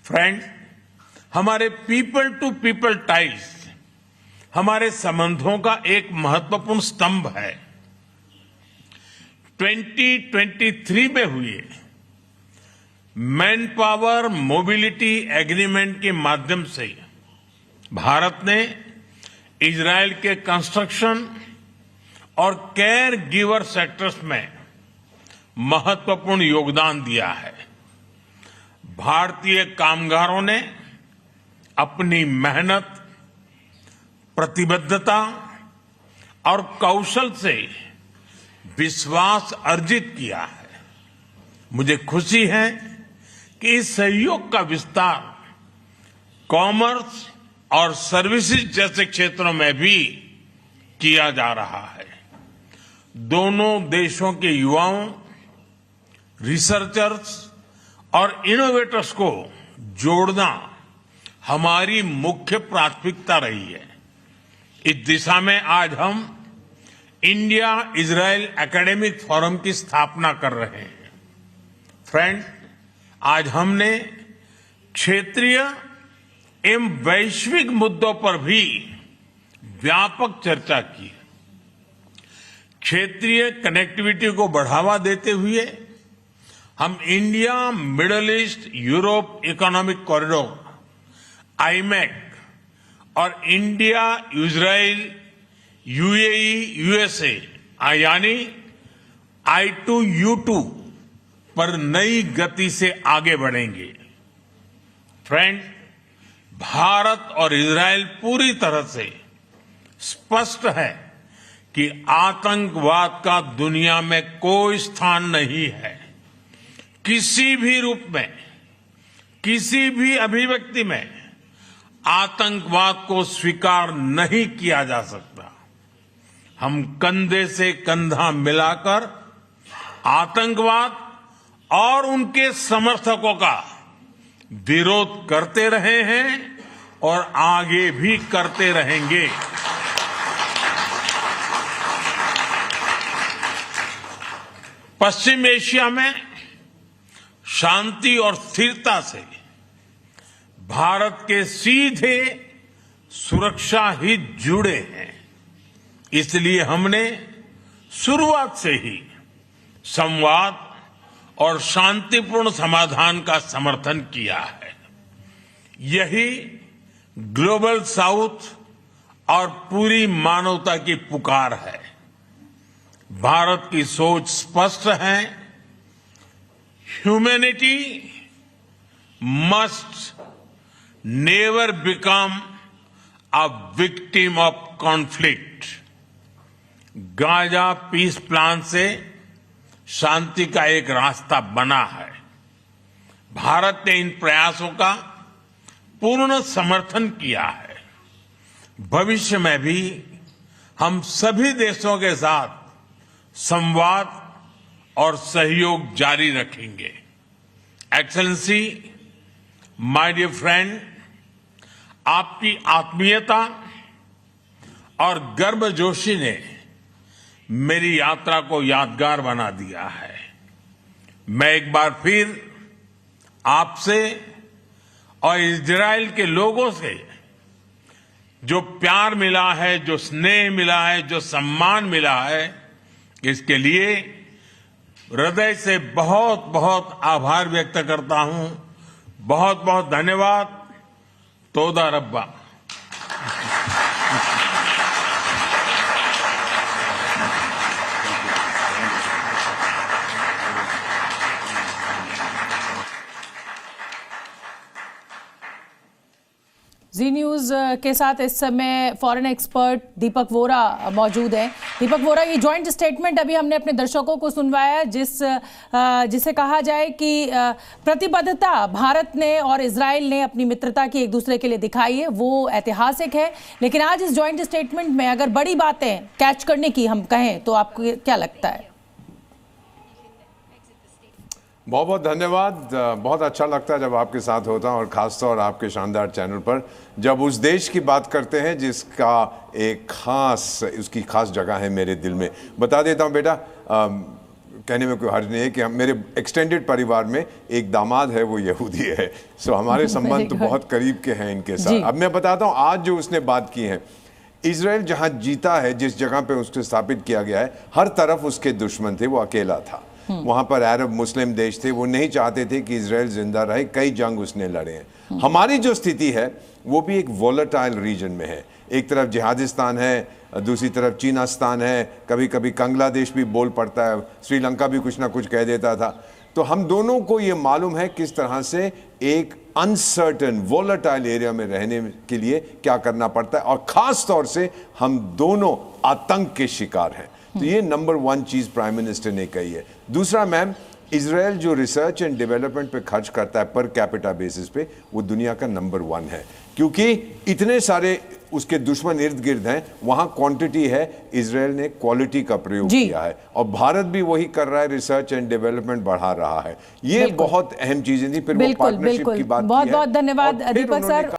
Friend, हमारे people to people ties हमारे संबंधों का एक महत्वपूर्ण स्तंभ है। 2023 में हुए मैन पावर मोबिलिटी एग्रीमेंट के माध्यम से भारत ने इजरायल के कंस्ट्रक्शन और केयर गिवर सेक्टर्स में महत्वपूर्ण योगदान दिया है। भारतीय कामगारों ने अपनी मेहनत, प्रतिबद्धता और कौशल से विश्वास अर्जित किया है। मुझे खुशी है कि इस सहयोग का विस्तार कॉमर्स और सर्विसेज जैसे क्षेत्रों में भी किया जा रहा है। दोनों देशों के युवाओं, रिसर्चर्स और इनोवेटर्स को जोड़ना हमारी मुख्य प्राथमिकता रही है। इस दिशा में आज हम इंडिया इजरायल एकेडमिक फोरम की स्थापना कर रहे हैं। फ्रेंड, आज हमने क्षेत्रीय एवं वैश्विक मुद्दों पर भी व्यापक चर्चा की। क्षेत्रीय कनेक्टिविटी को बढ़ावा देते हुए हम India middle east Europe economic corridor iMac और इंडिया इजराइल यूएई यूएसए यानी I2U2 पर नई गति से आगे बढ़ेंगे। फ्रेंड, भारत और इजराइल पूरी तरह से स्पष्ट है कि आतंकवाद का दुनिया में कोई स्थान नहीं है। किसी भी रूप में, किसी भी अभिव्यक्ति में आतंकवाद को स्वीकार नहीं किया जा सकता। हम कंधे से कंधा मिलाकर आतंकवाद और उनके समर्थकों का विरोध करते रहे हैं और आगे भी करते रहेंगे। पश्चिम एशिया में शांति और स्थिरता से भारत के सीधे सुरक्षा हित जुड़े हैं। इसलिए हमने शुरुआत से ही संवाद और शांतिपूर्ण समाधान का समर्थन किया है। यही ग्लोबल साउथ और पूरी मानवता की पुकार है। भारत की सोच स्पष्ट है। Humanity must never become a victim of conflict। Gaza peace plan से शांति का एक रास्ता बना है। भारत ने इन प्रयासों का पूर्ण समर्थन किया है। भविष्य में भी हम सभी देशों के साथ संवाद और सहयोग जारी रखेंगे। एक्सेलेंसी, माय डियर फ्रेंड, आपकी आत्मीयता और गर्मजोशी ने मेरी यात्रा को यादगार बना दिया है। मैं एक बार फिर आपसे और इजराइल के लोगों से जो प्यार मिला है, जो स्नेह मिला है, जो सम्मान मिला है, इसके लिए हृदय से बहुत बहुत आभार व्यक्त करता हूं। बहुत बहुत धन्यवाद। तोदा रब्बा। जी न्यूज़ के साथ इस समय फॉरेन एक्सपर्ट दीपक वोरा मौजूद हैं। दीपक वोरा, ये जॉइंट स्टेटमेंट अभी हमने अपने दर्शकों को सुनवाया जिसे कहा जाए कि प्रतिबद्धता भारत ने और इजराइल ने अपनी मित्रता की एक दूसरे के लिए दिखाई है, वो ऐतिहासिक है। लेकिन आज इस जॉइंट स्टेटमेंट में अगर बड़ी बातें कैच करने की हम कहें तो आपको क्या लगता है? बहुत बहुत धन्यवाद। बहुत अच्छा लगता है जब आपके साथ होता हूँ और ख़ासतौर आपके शानदार चैनल पर जब उस देश की बात करते हैं जिसका एक उसकी खास जगह है मेरे दिल में। बता देता हूँ बेटा, कहने में कोई हर्ज नहीं है कि हम मेरे एक्सटेंडेड परिवार में एक दामाद है वो यहूदी है, सो हमारे संबंध तो बहुत करीब के हैं इनके साथ। अब मैं बताता हूँ आज जो उसने बात की है, इजराइल जहां जीता है, जिस जगह पे उसको स्थापित किया गया है, हर तरफ उसके दुश्मन थे, वो अकेला था। वहां पर अरब मुस्लिम देश थे, वो नहीं चाहते थे कि इजराइल जिंदा रहे, कई जंग उसने लड़े हैं। हमारी जो स्थिति है वो भी एक वोलेटाइल रीजन में है, एक तरफ जिहादिस्तान है, दूसरी तरफ चीनास्तान है, कभी कभी बांग्लादेश भी बोल पड़ता है, श्रीलंका भी कुछ ना कुछ कह देता था। तो हम दोनों को ये मालूम है किस तरह से एक अनसर्टन वोलेटाइल एरिया में रहने के लिए क्या करना पड़ता है, और खास तौर से हम दोनों आतंक के शिकार हैं। तो ये नंबर 1 चीज प्राइम मिनिस्टर ने कही है। दूसरा मैम, इजराइल जो रिसर्च एंड डेवलपमेंट पे खर्च करता है पर कैपिटा बेसिस पे, वो दुनिया का नंबर 1 है, क्योंकि इतने सारे उसके दुश्मन इर्द गिर्द हैं, वहां क्वांटिटी है, इजराइल ने क्वालिटी का प्रयोग किया है, और भारत भी वही कर रहा है, रिसर्च एंड डेवलपमेंट बढ़ा रहा है। ये बहुत अहम चीजें थी। फिर वो पार्टनरशिप की बात की है, बहुत बहुत धन्यवाद दीपक सर।